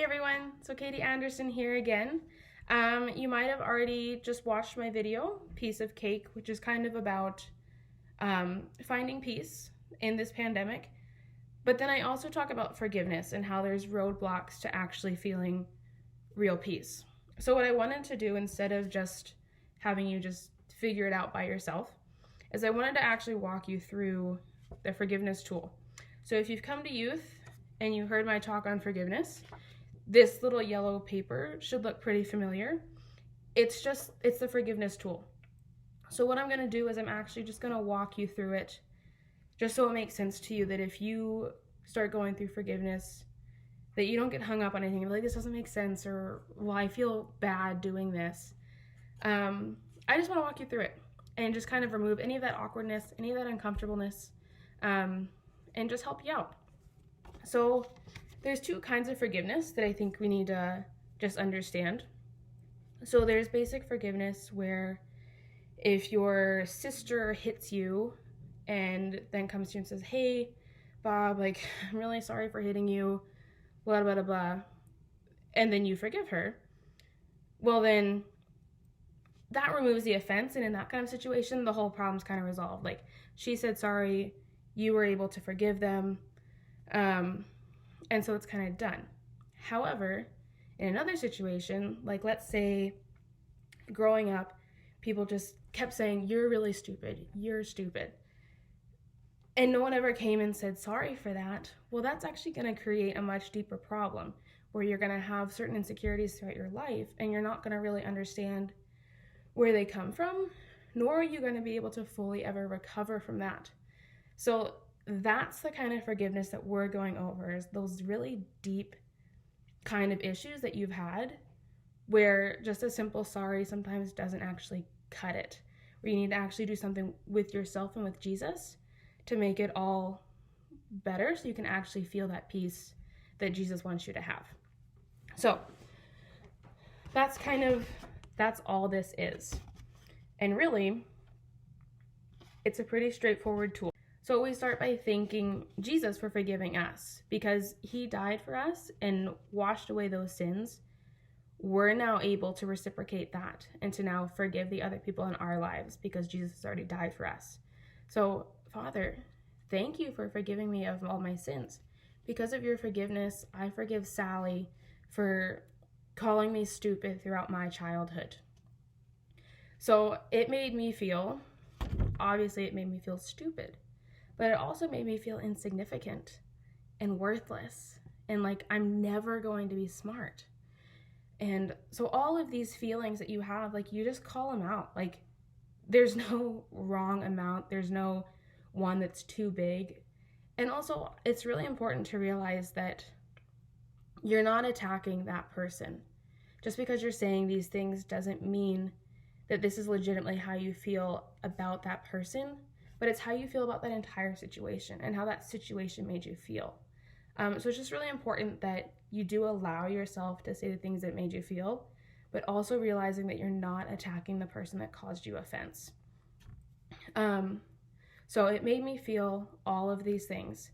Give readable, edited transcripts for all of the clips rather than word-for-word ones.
Hey everyone, so Katie Anderson here again. You might have already just watched my video, Piece of Cake, which is kind of about finding peace in this pandemic. But then I also talk about forgiveness and how there's roadblocks to actually feeling real peace. So what I wanted to do, instead of just having you just figure it out by yourself, is I wanted to actually walk you through the forgiveness tool. So if you've come to youth and you heard my talk on forgiveness, this little yellow paper should look pretty familiar. It's the forgiveness tool. So what I'm going to do is I'm actually just going to walk you through it just so it makes sense to you, that if you start going through forgiveness, that you don't get hung up on anything like this doesn't make sense, or well, I feel bad doing this. I just want to walk you through it and just kind of remove any of that awkwardness, any of that uncomfortableness, and just help you out. So there's two kinds of forgiveness that I think we need to just understand. So there's basic forgiveness, where if your sister hits you and then comes to you and says, hey, Bob, like, I'm really sorry for hitting you, blah, blah, blah, blah, and then you forgive her, well, then that removes the offense. And in that kind of situation, the whole problem's kind of resolved. Like, she said sorry, you were able to forgive them, and so it's kind of done. However, in another situation, like let's say growing up, people just kept saying, you're really stupid, you're stupid, and no one ever came and said sorry for that. Well, that's actually going to create a much deeper problem, where you're going to have certain insecurities throughout your life, and you're not going to really understand where they come from, nor are you going to be able to fully ever recover from that. So that's the kind of forgiveness that we're going over, is those really deep kind of issues that you've had, where just a simple sorry sometimes doesn't actually cut it, where you need to actually do something with yourself and with Jesus to make it all better, so you can actually feel that peace that Jesus wants you to have. So that's all this is. And really, it's a pretty straightforward tool. So we start by thanking Jesus for forgiving us, because he died for us and washed away those sins. We're now able to reciprocate that and to now forgive the other people in our lives, because Jesus has already died for us. So, Father, thank you for forgiving me of all my sins. Because of your forgiveness, I forgive Sally for calling me stupid throughout my childhood. So obviously it made me feel stupid, but it also made me feel insignificant and worthless, and like I'm never going to be smart. And so all of these feelings that you have, like, you just call them out. Like, there's no wrong amount, there's no one that's too big. And also, it's really important to realize that you're not attacking that person. Just because you're saying these things doesn't mean that this is legitimately how you feel about that person, but it's how you feel about that entire situation and how that situation made you feel. So it's just really important that you do allow yourself to say the things that made you feel, but also realizing that you're not attacking the person that caused you offense. So it made me feel all of these things,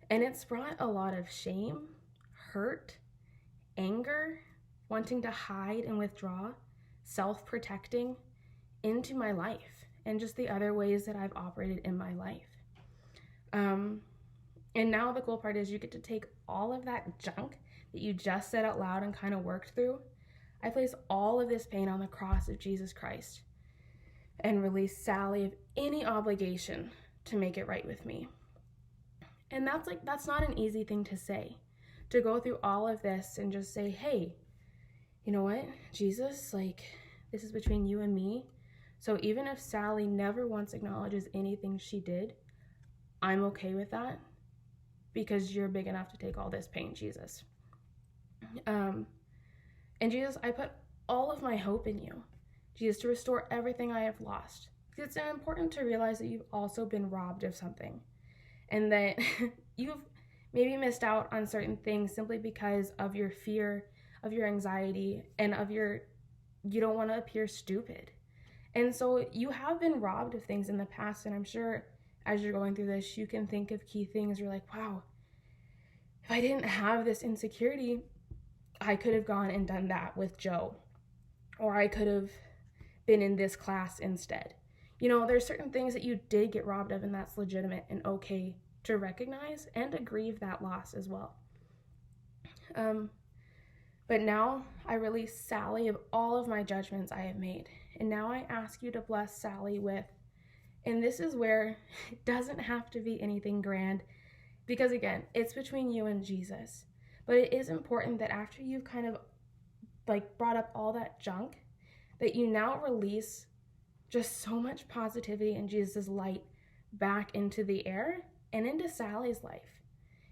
and it's brought a lot of shame, hurt, anger, wanting to hide and withdraw, self-protecting into my life, and just the other ways that I've operated in my life. And now the cool part is you get to take all of that junk that you just said out loud and kind of worked through. I place all of this pain on the cross of Jesus Christ and release Sally of any obligation to make it right with me. And that's not an easy thing to say, to go through all of this and just say, hey, you know what, Jesus, like, this is between you and me. So even if Sally never once acknowledges anything she did, I'm okay with that, because you're big enough to take all this pain, Jesus. And Jesus, I put all of my hope in you, Jesus, to restore everything I have lost. Because it's important to realize that you've also been robbed of something, and that you've maybe missed out on certain things simply because of your fear, of your anxiety, and you don't want to appear stupid. And so you have been robbed of things in the past, and I'm sure as you're going through this, you can think of key things. You're like, wow, if I didn't have this insecurity, I could have gone and done that with Joe, or I could have been in this class instead. There's certain things that you did get robbed of, and that's legitimate and okay to recognize and to grieve that loss as well. But now I release Sally of all of my judgments I have made. And now I ask you to bless Sally with, and this is where it doesn't have to be anything grand, because again, it's between you and Jesus. But it is important that after you've kind of brought up all that junk, that you now release just so much positivity and Jesus' light back into the air and into Sally's life,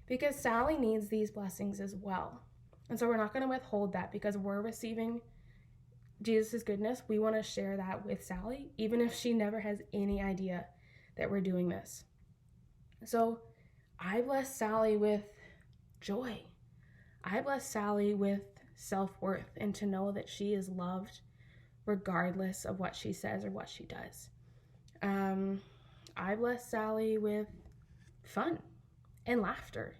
because Sally needs these blessings as well. And so we're not going to withhold that, because we're receiving Jesus' goodness. We want to share that with Sally, even if she never has any idea that we're doing this. So I bless Sally with joy. I bless Sally with self-worth, and to know that she is loved regardless of what she says or what she does. I bless Sally with fun and laughter.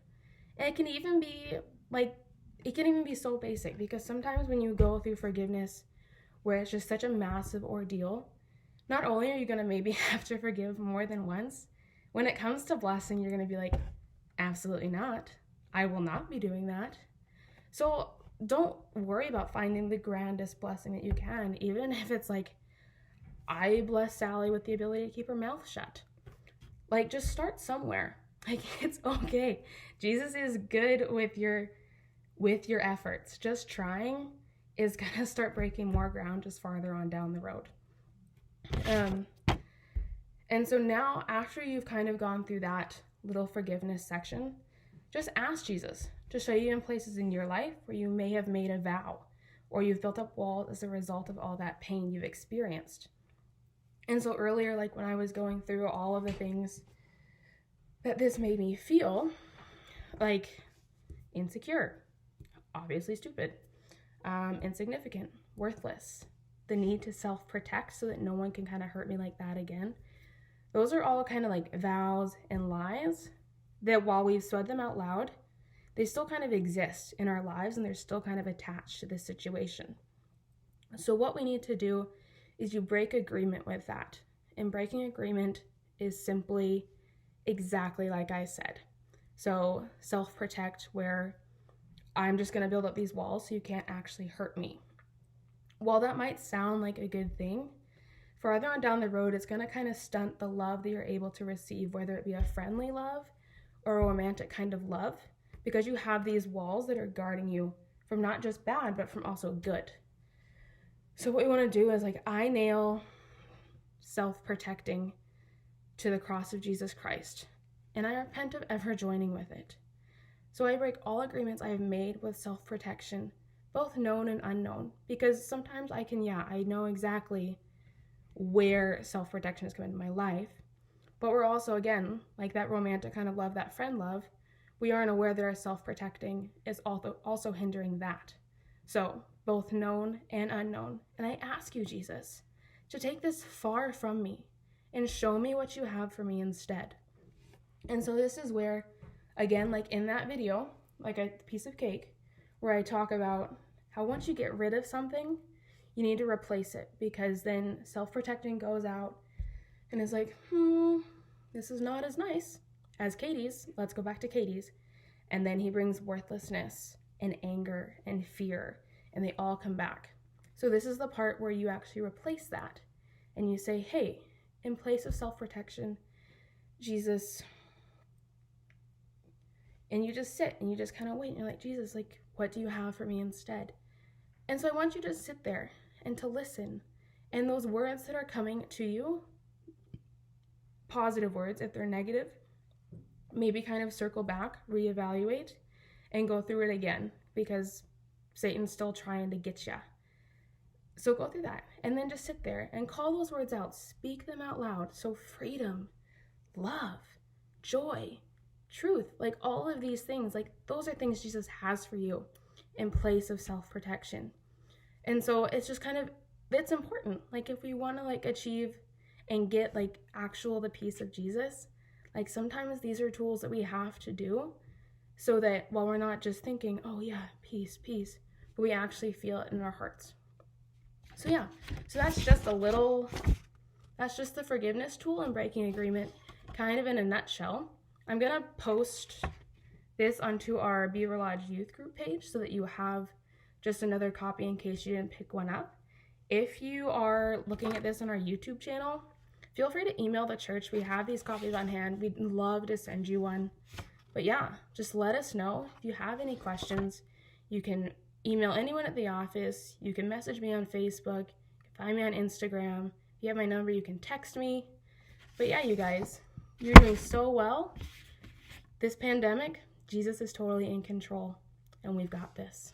And it can even be so basic, because sometimes when you go through forgiveness where it's just such a massive ordeal, not only are you going to maybe have to forgive more than once, when it comes to blessing, you're going to be like, absolutely not. I will not be doing that. So don't worry about finding the grandest blessing that you can, even if it's I bless Sally with the ability to keep her mouth shut. Just start somewhere. It's okay. Jesus is good with your efforts. Just trying is gonna start breaking more ground just farther on down the road. And so now, after you've kind of gone through that little forgiveness section, just ask Jesus to show you in places in your life where you may have made a vow, or you've built up walls as a result of all that pain you've experienced. And so earlier, when I was going through all of the things that this made me feel, insecure, obviously stupid, insignificant, worthless, the need to self-protect so that no one can kind of hurt me like that again. Those are all kind of vows and lies that, while we've said them out loud, they still kind of exist in our lives, and they're still kind of attached to this situation. So what we need to do is you break agreement with that. And breaking agreement is simply exactly like I said. So self-protect, where I'm just going to build up these walls so you can't actually hurt me. While that might sound like a good thing, farther on down the road, it's going to kind of stunt the love that you're able to receive, whether it be a friendly love or a romantic kind of love, because you have these walls that are guarding you from not just bad, but from also good. So what we want to do is I nail self-protecting to the cross of Jesus Christ, and I repent of ever joining with it. So I break all agreements I have made with self-protection, both known and unknown, because sometimes I know exactly where self-protection has come into my life, but we're also, again, that romantic kind of love, that friend love, we aren't aware that our self-protecting is also hindering that. So both known and unknown. And I ask you, Jesus, to take this far from me and show me what you have for me instead. And so this is where, again, in that video, a piece of cake, where I talk about how once you get rid of something, you need to replace it, because then self-protecting goes out and is this is not as nice as Katie's. Let's go back to Katie's. And then he brings worthlessness and anger and fear, and they all come back. So this is the part where you actually replace that, and you say, hey, in place of self-protection, Jesus, and you just sit and you just kind of wait, and you're like, Jesus, what do you have for me instead? And so I want you to sit there and to listen, and those words that are coming to you, positive words, if they're negative, maybe kind of circle back, reevaluate, and go through it again, because Satan's still trying to get you. So go through that, and then just sit there and call those words out, speak them out loud. So freedom, love, joy, truth, all of these things, those are things Jesus has for you in place of self-protection. And so it's just it's important. If we want to achieve and get the peace of Jesus, sometimes these are tools that we have to do, so that while we're not just thinking, oh yeah, peace, but we actually feel it in our hearts. So yeah, so that's just the forgiveness tool and breaking agreement, kind of in a nutshell. I'm gonna post this onto our Beaver Lodge youth group page so that you have just another copy in case you didn't pick one up. If you are looking at this on our YouTube channel, feel free to email the church. We have these copies on hand. We'd love to send you one. But yeah, just let us know. If you have any questions, you can email anyone at the office. You can message me on Facebook. You can find me on Instagram. If you have my number, you can text me. But yeah, you guys, you're doing so well. This pandemic, Jesus is totally in control, and we've got this.